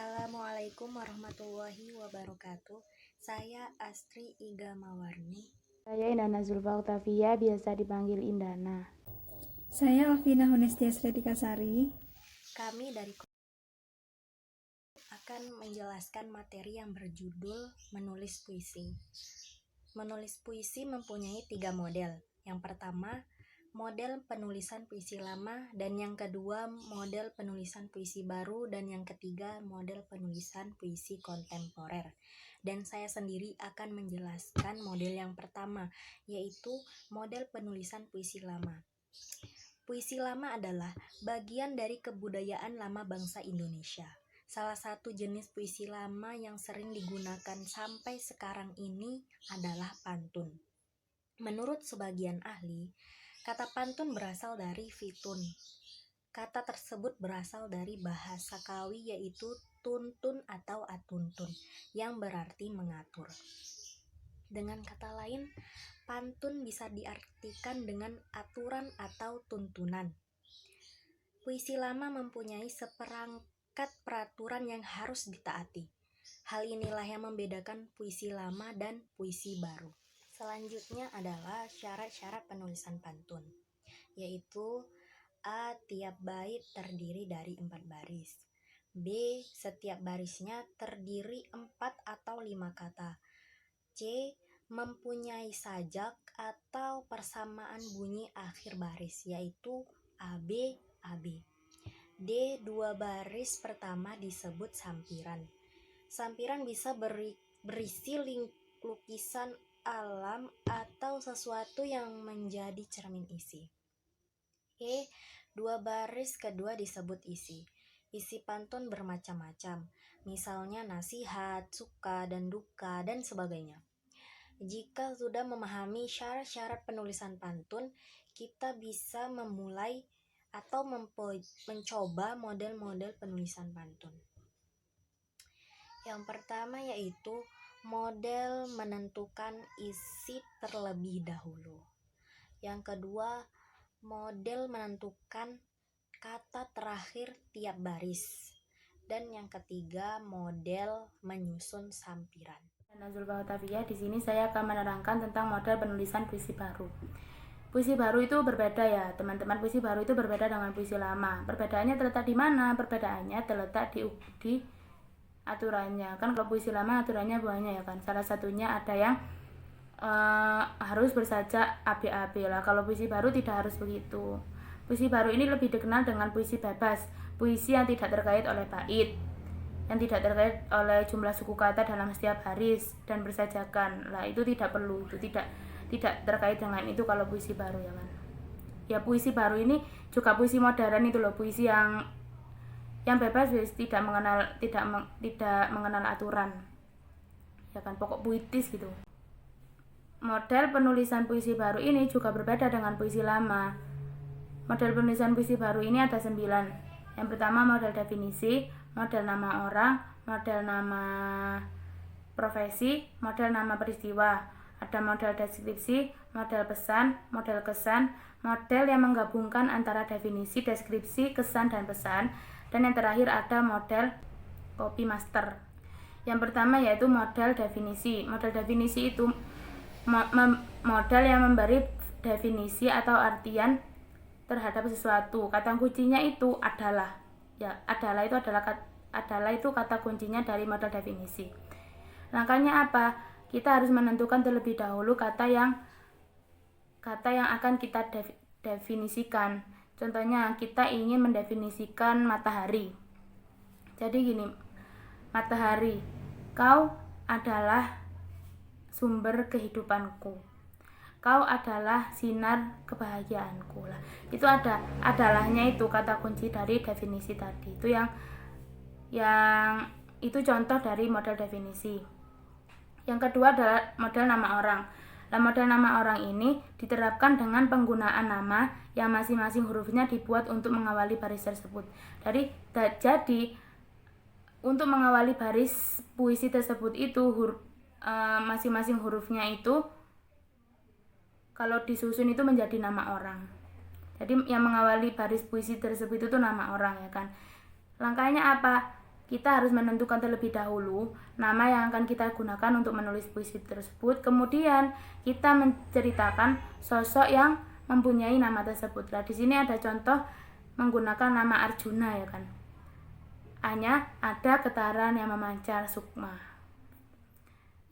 Assalamualaikum warahmatullahi wabarakatuh. Saya Astri Iga Mawarni. Saya Indana Zulfa Octavia, biasa dipanggil Indana. Saya Alvina Honestia Sari. Kami dari akan menjelaskan materi yang berjudul menulis puisi. Menulis puisi mempunyai 3 model. Yang pertama, model penulisan puisi lama, dan yang kedua, model penulisan puisi baru, dan yang ketiga, model penulisan puisi kontemporer. Dan saya sendiri akan menjelaskan model yang pertama, yaitu model penulisan puisi lama. Puisi lama adalah bagian dari kebudayaan lama bangsa Indonesia. Salah satu jenis puisi lama yang sering digunakan sampai sekarang ini adalah pantun. Menurut sebagian ahli, kata pantun berasal dari fitun. Kata tersebut berasal dari bahasa Kawi, yaitu tuntun atau atuntun, yang berarti mengatur. Dengan kata lain, pantun bisa diartikan dengan aturan atau tuntunan. Puisi lama mempunyai seperangkat peraturan yang harus ditaati. Hal inilah yang membedakan puisi lama dan puisi baru. Selanjutnya adalah syarat-syarat penulisan pantun, yaitu A. Tiap bait terdiri dari 4 baris. B. Setiap barisnya terdiri 4 atau 5 kata. C. Mempunyai sajak atau persamaan bunyi akhir baris, yaitu AB, AB. D. 2 baris pertama disebut sampiran. Sampiran bisa berisi lukisan alam atau sesuatu yang menjadi cermin isi. E. 2 baris kedua disebut isi. Isi pantun bermacam-macam, misalnya nasihat, suka dan duka, dan sebagainya. Jika sudah memahami syarat-syarat penulisan pantun, kita bisa memulai atau mencoba model-model penulisan pantun. Yang pertama yaitu model menentukan isi terlebih dahulu. Yang kedua, model menentukan kata terakhir tiap baris. Dan yang ketiga, model menyusun sampiran. Indana Zulfa Octavia, di sini saya akan menerangkan tentang model penulisan puisi baru. Puisi baru itu berbeda ya, teman-teman. Puisi baru itu berbeda dengan puisi lama. Perbedaannya terletak di mana? Perbedaannya terletak di aturannya. Kan kalau puisi lama aturannya banyak ya kan. Salah satunya ada yang harus bersajak AB-AB lah. Kalau puisi baru tidak harus begitu. Puisi baru ini lebih dikenal dengan puisi bebas, puisi yang tidak terkait oleh bait, yang tidak terkait oleh jumlah suku kata dalam setiap baris dan bersajakan. Lah itu tidak perlu, itu tidak terkait dengan itu kalau puisi baru ya kan. Ya puisi baru ini juga puisi modern itu loh, puisi yang bebas, tidak mengenal aturan. Ya kan, pokok puitis gitu. Model penulisan puisi baru ini juga berbeda dengan puisi lama. Model penulisan puisi baru ini ada 9. Yang pertama model definisi, model nama orang, model nama profesi, model nama peristiwa. Ada model deskripsi, model pesan, model kesan, model yang menggabungkan antara definisi, deskripsi, kesan, dan pesan. Dan yang terakhir ada model copy master. Yang pertama yaitu model definisi. Model definisi itu model yang memberi definisi atau artian terhadap sesuatu. Kata kuncinya itu adalah. Ya, adalah itu kata kuncinya dari model definisi. Langkahnya apa? Kita harus menentukan terlebih dahulu kata yang akan kita definisikan. Contohnya, kita ingin mendefinisikan matahari. Jadi gini, matahari, kau adalah sumber kehidupanku. Kau adalah sinar kebahagiaanku lah. Itu adalahnya itu kata kunci dari definisi tadi. Itu yang itu contoh dari model definisi. Yang kedua adalah model nama orang. Nah, model nama orang ini diterapkan dengan penggunaan nama yang masing-masing hurufnya dibuat untuk mengawali baris tersebut. Jadi untuk mengawali baris puisi tersebut itu masing-masing hurufnya itu kalau disusun itu menjadi nama orang. Jadi yang mengawali baris puisi tersebut itu nama orang ya kan. Langkahnya apa? kita harus menentukan terlebih dahulu nama yang akan kita gunakan untuk menulis puisi tersebut. Kemudian kita menceritakan sosok yang mempunyai nama tersebut. Nah, di sini ada contoh menggunakan nama Arjuna ya kan. A-nya ada getaran yang memancar sukma.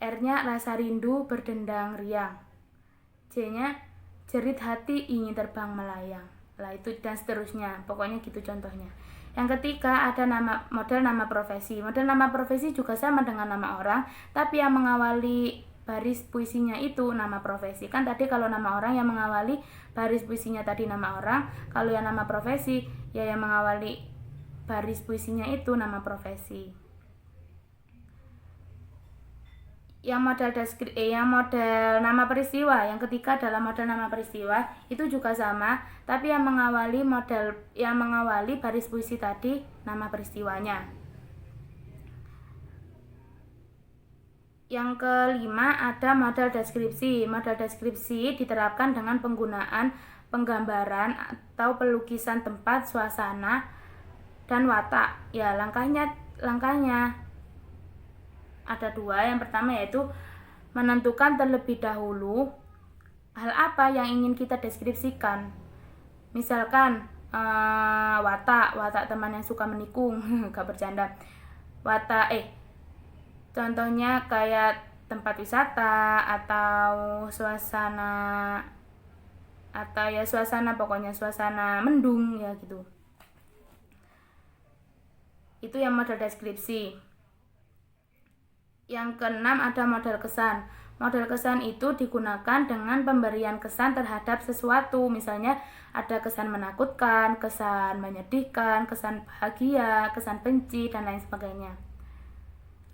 R-nya rasa rindu berdendang riang. C-nya jerit hati ingin terbang melayang. Lah itu dan seterusnya. Pokoknya gitu contohnya. Yang ketiga ada model nama profesi. Model nama profesi juga sama dengan nama orang, tapi yang mengawali baris puisinya itu nama profesi. Kan tadi kalau nama orang yang mengawali baris puisinya tadi nama orang, kalau yang nama profesi ya yang mengawali baris puisinya itu nama profesi. Yang model nama peristiwa, yang ketiga adalah model nama peristiwa, itu juga sama, tapi yang mengawali baris puisi tadi nama peristiwanya. Yang kelima ada model deskripsi. Model deskripsi diterapkan dengan penggunaan penggambaran atau pelukisan tempat, suasana, dan watak. Ya, langkahnya ada dua. Yang pertama yaitu menentukan terlebih dahulu hal apa yang ingin kita deskripsikan. Misalkan watak teman yang suka menikung, gak bercanda. Contohnya kayak tempat wisata atau suasana pokoknya suasana mendung ya gitu. Itu yang model deskripsi. Yang keenam ada model kesan. Model kesan itu digunakan dengan pemberian kesan terhadap sesuatu. Misalnya ada kesan menakutkan, kesan menyedihkan, kesan bahagia, kesan benci, dan lain sebagainya.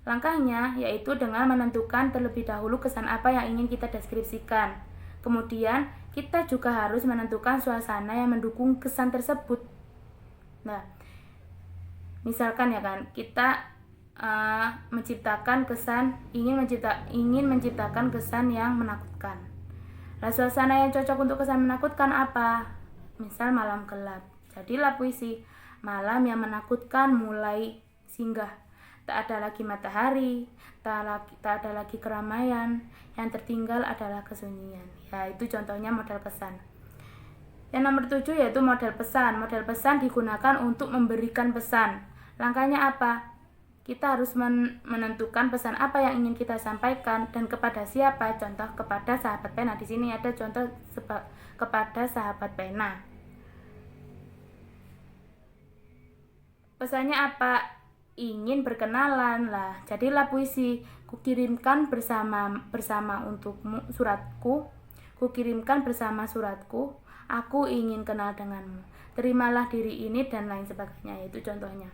Langkahnya yaitu dengan menentukan terlebih dahulu kesan apa yang ingin kita deskripsikan. Kemudian kita juga harus menentukan suasana yang mendukung kesan tersebut. Nah, misalkan ya kan, kita ingin menciptakan kesan yang menakutkan. Nah, suasana yang cocok untuk kesan menakutkan apa? Misal malam gelap. Jadilah puisi malam yang menakutkan mulai singgah. Tak ada lagi matahari, tak ada lagi keramaian, yang tertinggal adalah kesunyian. Ya, itu contohnya model kesan. Yang nomor 7 yaitu model pesan. Model pesan digunakan untuk memberikan pesan. Langkahnya apa? Kita harus menentukan pesan apa yang ingin kita sampaikan dan kepada siapa. Contoh kepada sahabat pena. Di sini ada contoh kepada sahabat pena. Pesannya apa? Ingin berkenalan lah. Jadilah puisi. Kukirimkan bersama untukmu suratku. Kukirimkan bersama suratku. Aku ingin kenal denganmu. Terimalah diri ini dan lain sebagainya. Itu contohnya.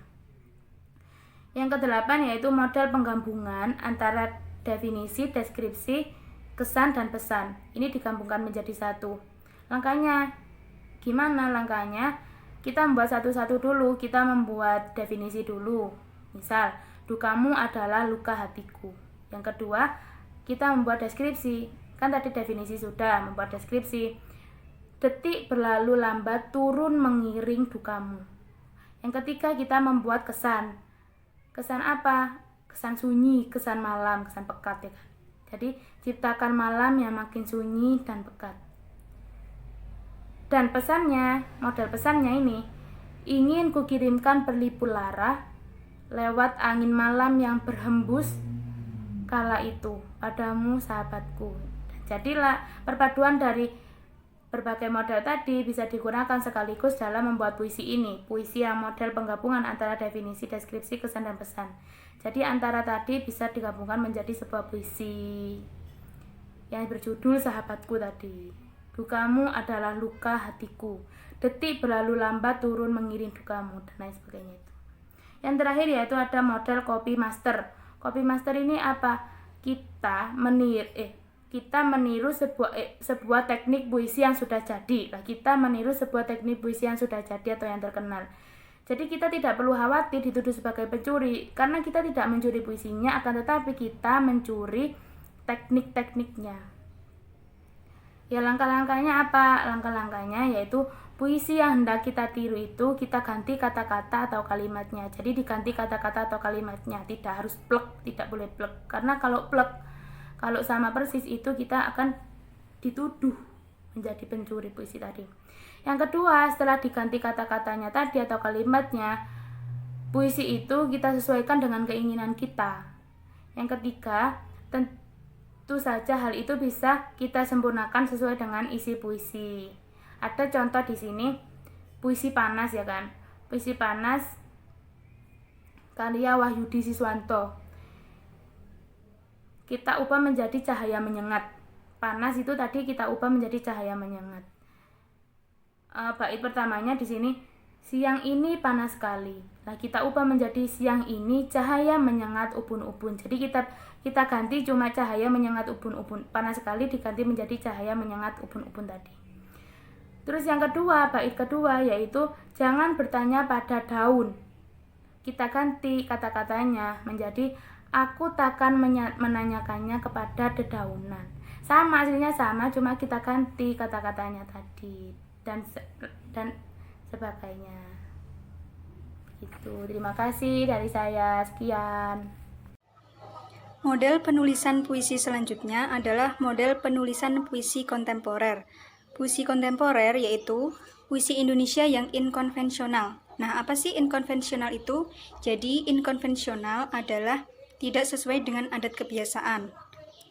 Yang kedelapan yaitu model penggabungan antara definisi, deskripsi, kesan, dan pesan. Ini digabungkan menjadi satu. Langkahnya gimana? Langkahnya kita membuat satu-satu dulu. Kita membuat definisi dulu. Misal, dukamu adalah luka hatiku. Yang kedua, kita membuat deskripsi. Kan tadi definisi sudah, membuat deskripsi. Detik berlalu lambat turun mengiring dukamu. Yang ketiga, kita membuat kesan. Kesan apa? Kesan sunyi, kesan malam, kesan pekat ya kan. Jadi ciptakan malam yang makin sunyi dan pekat. Dan pesannya, model pesannya ini, ingin kukirimkan berlipu lara lewat angin malam yang berhembus kala itu padamu sahabatku. Jadilah perpaduan dari berbagai model tadi bisa digunakan sekaligus dalam membuat puisi ini. Puisi yang model penggabungan antara definisi, deskripsi, kesan, dan pesan. Jadi antara tadi bisa digabungkan menjadi sebuah puisi yang berjudul Sahabatku tadi. Dukamu adalah luka hatiku. Detik berlalu lambat turun mengiring dukamu, dan lain sebagainya itu. Yang terakhir yaitu ada model copy master. Copy master ini apa? Kita meniru sebuah teknik puisi yang sudah jadi. Kita meniru sebuah teknik puisi yang sudah jadi atau yang terkenal. Jadi kita tidak perlu khawatir dituduh sebagai pencuri, karena kita tidak mencuri puisinya, akan tetapi kita mencuri teknik-tekniknya. Ya, langkah-langkahnya apa? Langkah-langkahnya yaitu puisi yang hendak kita tiru itu kita ganti kata-kata atau kalimatnya. Jadi diganti kata-kata atau kalimatnya, tidak harus plek, tidak boleh plek. Karena kalau plek, kalau sama persis itu kita akan dituduh menjadi pencuri puisi tadi. Yang kedua, setelah diganti kata-katanya tadi atau kalimatnya, puisi itu kita sesuaikan dengan keinginan kita. Yang ketiga, tentu saja hal itu bisa kita sempurnakan sesuai dengan isi puisi. Ada contoh di sini, puisi panas ya kan. Puisi panas karya Wahyudi Siswanto. Kita ubah menjadi cahaya menyengat. Panas itu tadi kita ubah menjadi cahaya menyengat. Bait pertamanya di sini, siang ini panas sekali. Nah, kita ubah menjadi siang ini cahaya menyengat ubun-ubun. Jadi kita ganti cuma cahaya menyengat ubun-ubun. Panas sekali diganti menjadi cahaya menyengat ubun-ubun tadi. Terus yang kedua, bait kedua yaitu jangan bertanya pada daun. Kita ganti kata-katanya menjadi aku takkan menanyakannya kepada dedaunan. Sama, aslinya sama, cuma kita ganti kata-katanya tadi dan sebagainya. Gitu. Terima kasih dari saya. Sekian. Model penulisan puisi selanjutnya adalah model penulisan puisi kontemporer. Puisi kontemporer yaitu puisi Indonesia yang inkonvensional. Nah, apa sih inkonvensional itu? Jadi, inkonvensional adalah tidak sesuai dengan adat kebiasaan.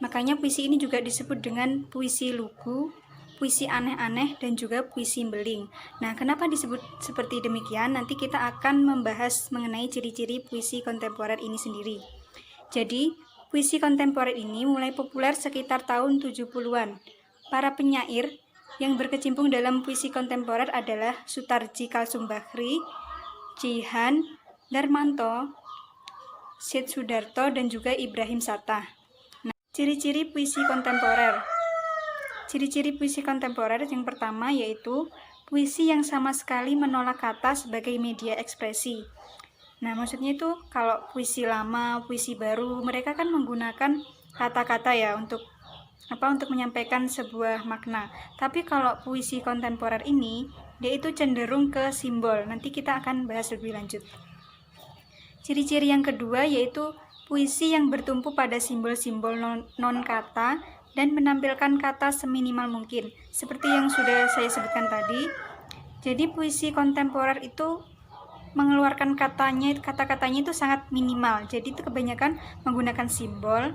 Makanya puisi ini juga disebut dengan puisi lugu, puisi aneh-aneh, dan juga puisi beling. Nah, kenapa disebut seperti demikian? Nanti kita akan membahas mengenai ciri-ciri puisi kontemporer ini sendiri. Jadi, puisi kontemporer ini mulai populer sekitar tahun 70-an. Para penyair yang berkecimpung dalam puisi kontemporer adalah Sutarji Kalsumbahri, Jihan, Darmanto, Syed Sudarto, dan juga Ibrahim Sattah. Nah, ciri-ciri puisi kontemporer. Ciri-ciri puisi kontemporer yang pertama yaitu puisi yang sama sekali menolak kata sebagai media ekspresi. Nah, maksudnya itu kalau puisi lama, puisi baru, mereka kan menggunakan kata-kata ya untuk menyampaikan sebuah makna. Tapi kalau puisi kontemporer ini, dia itu cenderung ke simbol. Nanti kita akan bahas lebih lanjut. Ciri-ciri yang kedua yaitu puisi yang bertumpu pada simbol-simbol non-kata dan menampilkan kata seminimal mungkin. Seperti yang sudah saya sebutkan tadi. Jadi puisi kontemporer itu mengeluarkan kata-katanya itu sangat minimal. Jadi itu kebanyakan menggunakan simbol.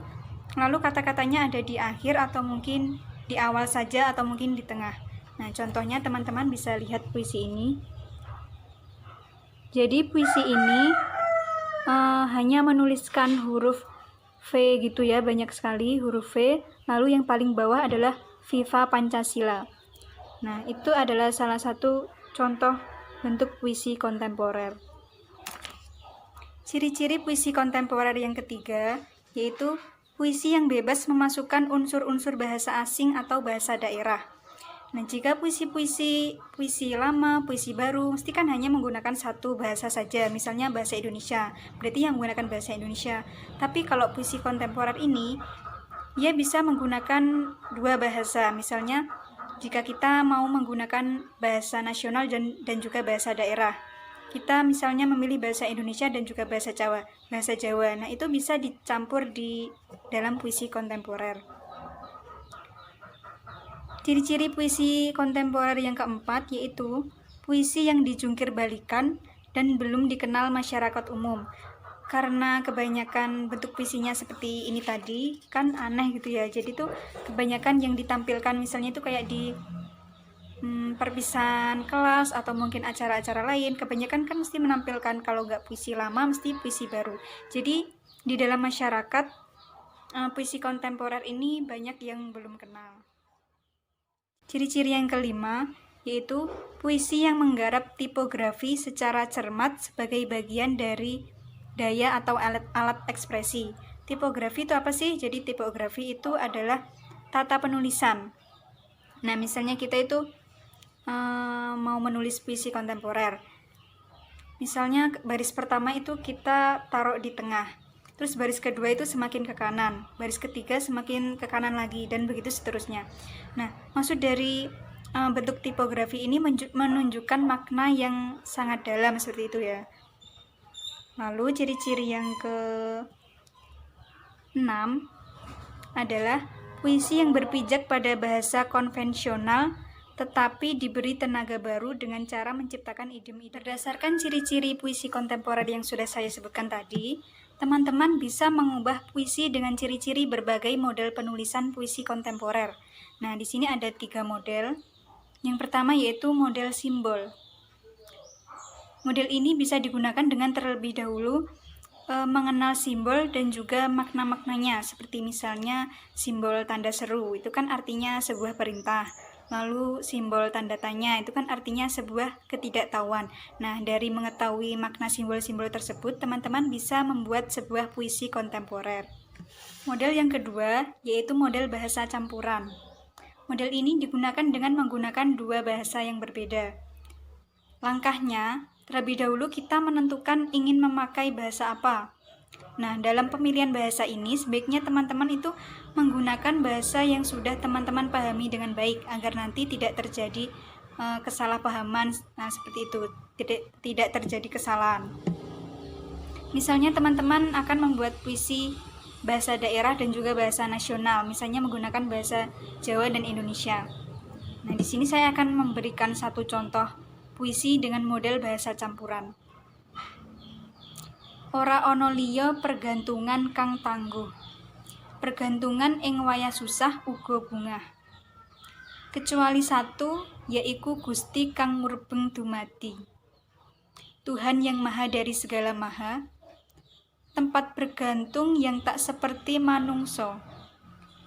Lalu kata-katanya ada di akhir atau mungkin di awal saja atau mungkin di tengah. Nah, contohnya teman-teman bisa lihat puisi ini. Jadi puisi ini hanya menuliskan huruf V gitu ya, banyak sekali huruf V. Lalu yang paling bawah adalah Viva Pancasila. Nah, itu adalah salah satu contoh bentuk puisi kontemporer. Ciri-ciri puisi kontemporer yang ketiga yaitu puisi yang bebas memasukkan unsur-unsur bahasa asing atau bahasa daerah. Nah, jika puisi lama, puisi baru, mesti kan hanya menggunakan satu bahasa saja, misalnya bahasa Indonesia, berarti yang menggunakan bahasa Indonesia. Tapi kalau puisi kontemporer ini, ia bisa menggunakan dua bahasa, misalnya jika kita mau menggunakan bahasa nasional dan juga bahasa daerah. Kita misalnya memilih bahasa Indonesia dan juga bahasa Jawa. Nah, itu bisa dicampur di dalam puisi kontemporer. Ciri-ciri puisi kontemporer yang keempat yaitu puisi yang dijungkir balikan dan belum dikenal masyarakat umum. Karena kebanyakan bentuk puisinya seperti ini tadi, kan aneh gitu ya. Jadi tuh kebanyakan yang ditampilkan misalnya itu kayak di perpisahan kelas atau mungkin acara-acara lain, kebanyakan kan mesti menampilkan kalau nggak puisi lama mesti puisi baru. Jadi di dalam masyarakat puisi kontemporer ini banyak yang belum kenal. Ciri-ciri yang kelima yaitu puisi yang menggarap tipografi secara cermat sebagai bagian dari daya atau alat ekspresi. Tipografi itu apa sih? Jadi tipografi itu adalah tata penulisan. Nah, misalnya kita itu mau menulis puisi kontemporer. Misalnya baris pertama itu kita taruh di tengah. Terus baris kedua itu semakin ke kanan, baris ketiga semakin ke kanan lagi, dan begitu seterusnya. Nah, maksud dari bentuk tipografi ini menunjukkan makna yang sangat dalam seperti itu ya. Lalu ciri-ciri yang ke-6 adalah puisi yang berpijak pada bahasa konvensional tetapi diberi tenaga baru dengan cara menciptakan idem-idem. Berdasarkan ciri-ciri puisi kontemporer yang sudah saya sebutkan tadi, teman-teman bisa mengubah puisi dengan ciri-ciri berbagai model penulisan puisi kontemporer. Nah, di sini ada 3 model. Yang pertama yaitu model simbol. Model ini bisa digunakan dengan terlebih dahulu mengenal simbol dan juga makna-maknanya, seperti misalnya simbol tanda seru, itu kan artinya sebuah perintah. Lalu simbol tanda tanya, itu kan artinya sebuah ketidaktahuan. Nah, dari mengetahui makna simbol-simbol tersebut, teman-teman bisa membuat sebuah puisi kontemporer. Model yang kedua yaitu model bahasa campuran. Model ini digunakan dengan menggunakan 2 bahasa yang berbeda. Langkahnya, terlebih dahulu kita menentukan ingin memakai bahasa apa. Nah, dalam pemilihan bahasa ini sebaiknya teman-teman itu menggunakan bahasa yang sudah teman-teman pahami dengan baik agar nanti tidak terjadi kesalahpahaman. Nah, seperti itu, tidak terjadi kesalahan. Misalnya teman-teman akan membuat puisi bahasa daerah dan juga bahasa nasional, misalnya menggunakan bahasa Jawa dan Indonesia. Nah, di sini saya akan memberikan satu contoh puisi dengan model bahasa campuran. Ora ana liya pergantungan kang tangguh, pergantungan ing wayah susah uga bungah. Kecuali satu, yaiku Gusti kang murbeng dumadi. Tuhan yang maha dari segala maha, tempat bergantung yang tak seperti manungso,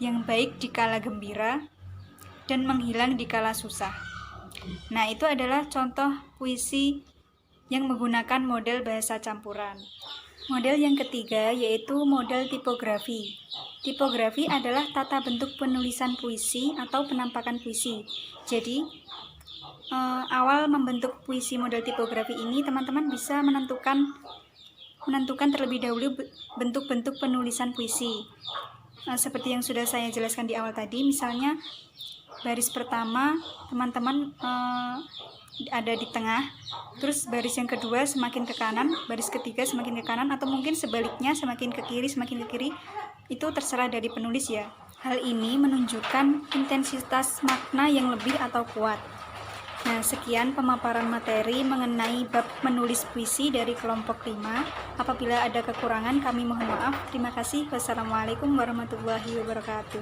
yang baik dikala gembira dan menghilang dikala susah. Nah, itu adalah contoh puisi yang menggunakan model bahasa campuran. Model yang ketiga yaitu model tipografi. Tipografi adalah tata bentuk penulisan puisi atau penampakan puisi. Jadi, awal membentuk puisi model tipografi ini, teman-teman bisa menentukan terlebih dahulu bentuk-bentuk penulisan puisi. Seperti yang sudah saya jelaskan di awal tadi, misalnya baris pertama teman-teman ada di tengah, terus baris yang kedua semakin ke kanan, baris ketiga semakin ke kanan, atau mungkin sebaliknya semakin ke kiri, itu terserah dari penulis ya. Hal ini menunjukkan intensitas makna yang lebih atau kuat. Nah, sekian pemaparan materi mengenai bab menulis puisi dari kelompok 5. Apabila ada kekurangan kami mohon maaf. Terima kasih. Wassalamualaikum warahmatullahi wabarakatuh.